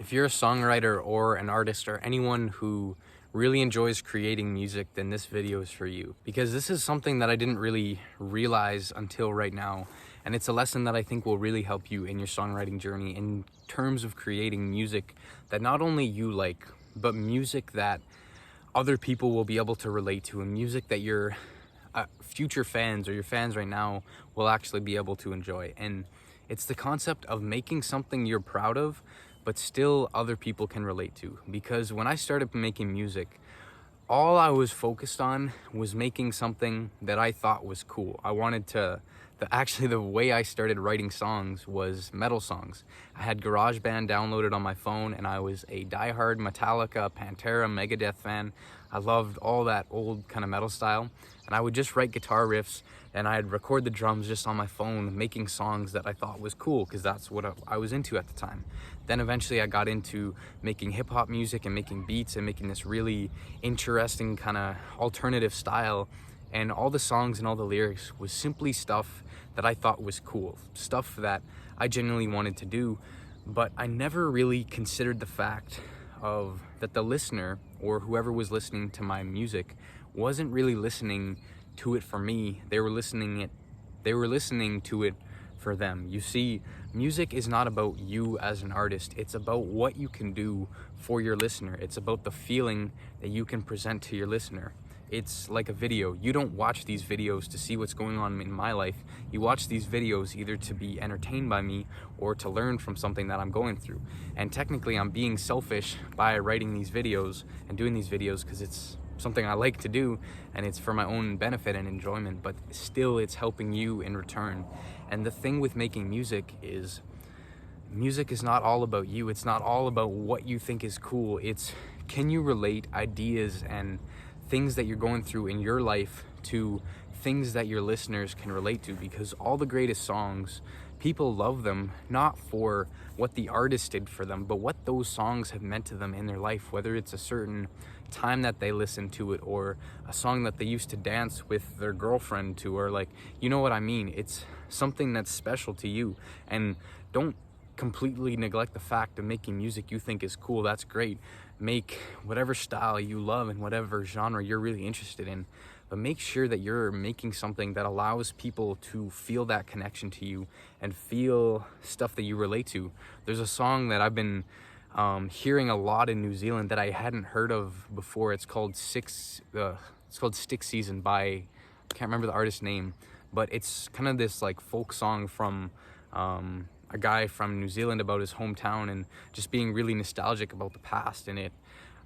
If you're a songwriter or an artist or anyone who really enjoys creating music, then this video is for you, because this is something that I didn't really realize until right now. And it's a lesson that I think will really help you in your songwriting journey in terms of creating music that not only you like, but music that other people will be able to relate to, and music that your future fans or your fans right now will actually be able to enjoy. And it's the concept of making something you're proud of, but still other people can relate to. Because when I started making music, all I was focused on was making something that I thought was cool. I wanted to, actually the way I started writing songs was metal songs. I had GarageBand downloaded on my phone, and I was a diehard Metallica, Pantera, Megadeth fan. I loved all that old kind of metal style, and I would just write guitar riffs, and I'd record the drums just on my phone, making songs that I thought was cool because that's what I was into at the time. Then eventually I got into making hip-hop music and making beats and making this really interesting kind of alternative style, and all the songs and all the lyrics was simply stuff that I thought was cool, stuff that I genuinely wanted to do. But I never really considered the fact of that the listener or whoever was listening to my music wasn't really listening to it for me. They were listening to it for them. You see, music is not about you as an artist. It's about what you can do for your listener. It's about the feeling that you can present to your listener. It's like a video. You don't watch these videos to see what's going on in my life. You watch these videos either to be entertained by me or to learn from something that I'm going through. And technically I'm being selfish by writing these videos and doing these videos because it's something I like to do and it's for my own benefit and enjoyment, but still it's helping you in return. And the thing with making music is not all about you. It's not all about what you think is cool. It's, can you relate ideas and things that you're going through in your life to things that your listeners can relate to? Because all the greatest songs, people love them not for what the artist did for them, but what those songs have meant to them in their life, whether it's a certain time that they listened to it or a song that they used to dance with their girlfriend to, or like, you know what I mean? It's something that's special to you. And don't completely neglect the fact of making music you think is cool. That's great. Make whatever style you love and whatever genre you're really interested in, but make sure that you're making something that allows people to feel that connection to you and feel stuff that you relate to. There's a song that I've been hearing a lot in New Zealand that I hadn't heard of before. It's called Stick Season by, I can't remember the artist's name, but it's kind of this like folk song from a guy from New Zealand about his hometown and just being really nostalgic about the past. And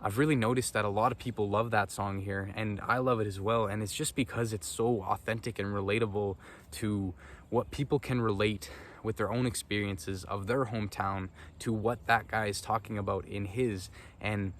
I've really noticed that a lot of people love that song here, and I love it as well. And it's just because it's so authentic and relatable to what people can relate with their own experiences of their hometown to what that guy is talking about in his. And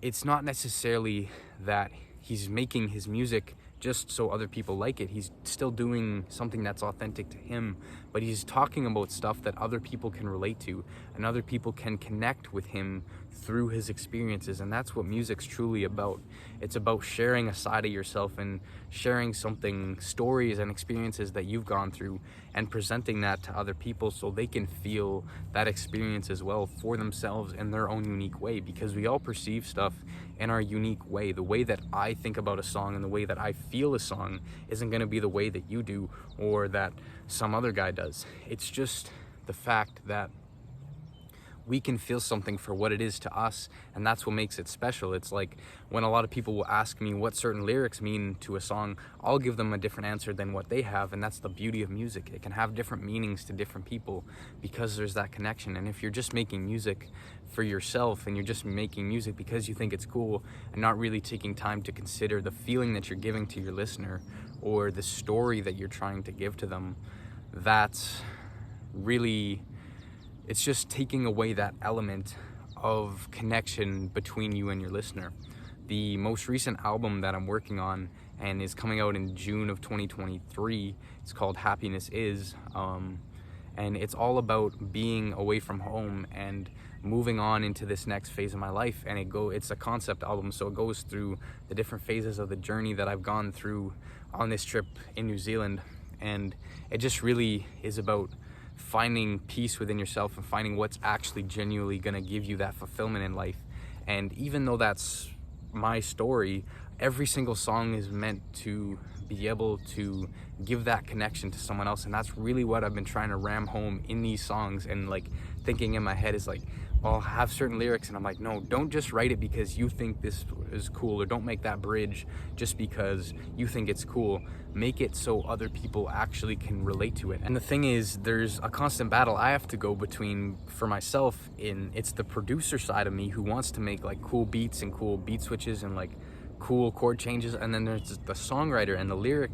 it's not necessarily that he's making his music just so other people like it. He's still doing something that's authentic to him, but he's talking about stuff that other people can relate to and other people can connect with him through his experiences. And that's what music's truly about. It's about sharing a side of yourself and sharing something, stories and experiences that you've gone through, and presenting that to other people so they can feel that experience as well for themselves in their own unique way. Because we all perceive stuff in our unique way. The way that I think about a song and the way that I feel a song isn't going to be the way that you do or that some other guy does. It's just the fact that we can feel something for what it is to us, and that's what makes it special. It's like when a lot of people will ask me what certain lyrics mean to a song, I'll give them a different answer than what they have, and that's the beauty of music. It can have different meanings to different people because there's that connection. And if you're just making music for yourself and you're just making music because you think it's cool and not really taking time to consider the feeling that you're giving to your listener or the story that you're trying to give to them, that's really, it's just taking away that element of connection between you and your listener. The most recent album that I'm working on and is coming out in June of 2023, it's called Happiness Is, and it's all about being away from home and moving on into this next phase of my life. And it's a concept album, so it goes through the different phases of the journey that I've gone through on this trip in New Zealand. And it just really is about finding peace within yourself and finding what's actually genuinely gonna give you that fulfillment in life. And even though that's my story, every single song is meant to be able to give that connection to someone else. And that's really what I've been trying to ram home in these songs. And like thinking in my head is like, I'll have certain lyrics and I'm like, no, don't just write it because you think this is cool, or don't make that bridge just because you think it's cool. Make it so other people actually can relate to it. And the thing is, there's a constant battle I have to go between for myself. It's the producer side of me who wants to make like cool beats and cool beat switches and like cool chord changes, and then there's the songwriter and the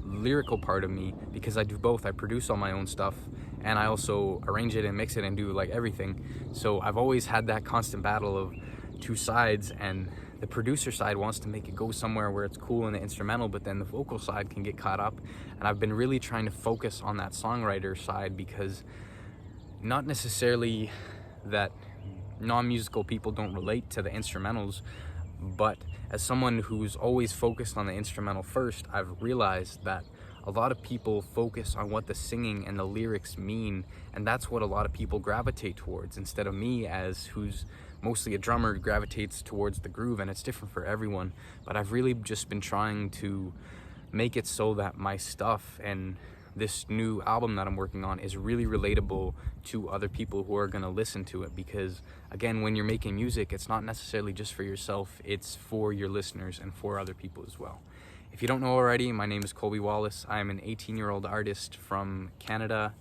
lyrical part of me, because I do both. I produce all my own stuff and I also arrange it and mix it and do like everything. So I've always had that constant battle of two sides, and the producer side wants to make it go somewhere where it's cool in the instrumental, but then the vocal side can get caught up. And I've been really trying to focus on that songwriter side, because not necessarily that non-musical people don't relate to the instrumentals, but as someone who's always focused on the instrumental first, I've realized that a lot of people focus on what the singing and the lyrics mean, and that's what a lot of people gravitate towards, instead of me, as who's mostly a drummer, gravitates towards the groove. And it's different for everyone, but I've really just been trying to make it so that my stuff and this new album that I'm working on is really relatable to other people who are gonna listen to it. Because again, when you're making music, it's not necessarily just for yourself, it's for your listeners and for other people as well. If you don't know already, my name is Colby Wallace. I am an 18-year-old artist from Canada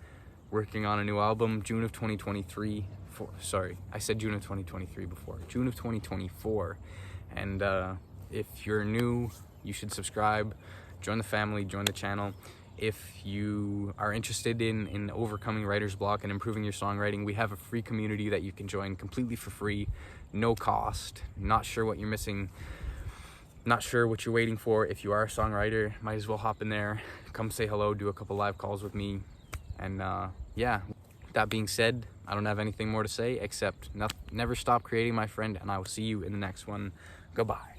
working on a new album, June of 2023. Sorry, I said June of 2023 before. June of 2024. And if you're new, you should subscribe, join the family, join the channel. If you are interested in overcoming writer's block and improving your songwriting, we have a free community that you can join completely for free, no cost. Not sure what you're missing, not sure what you're waiting for. If you are a songwriter, might as well hop in there, come say hello, do a couple live calls with me. And yeah, that being said, I don't have anything more to say except never stop creating, my friend, and I will see you in the next one. Goodbye.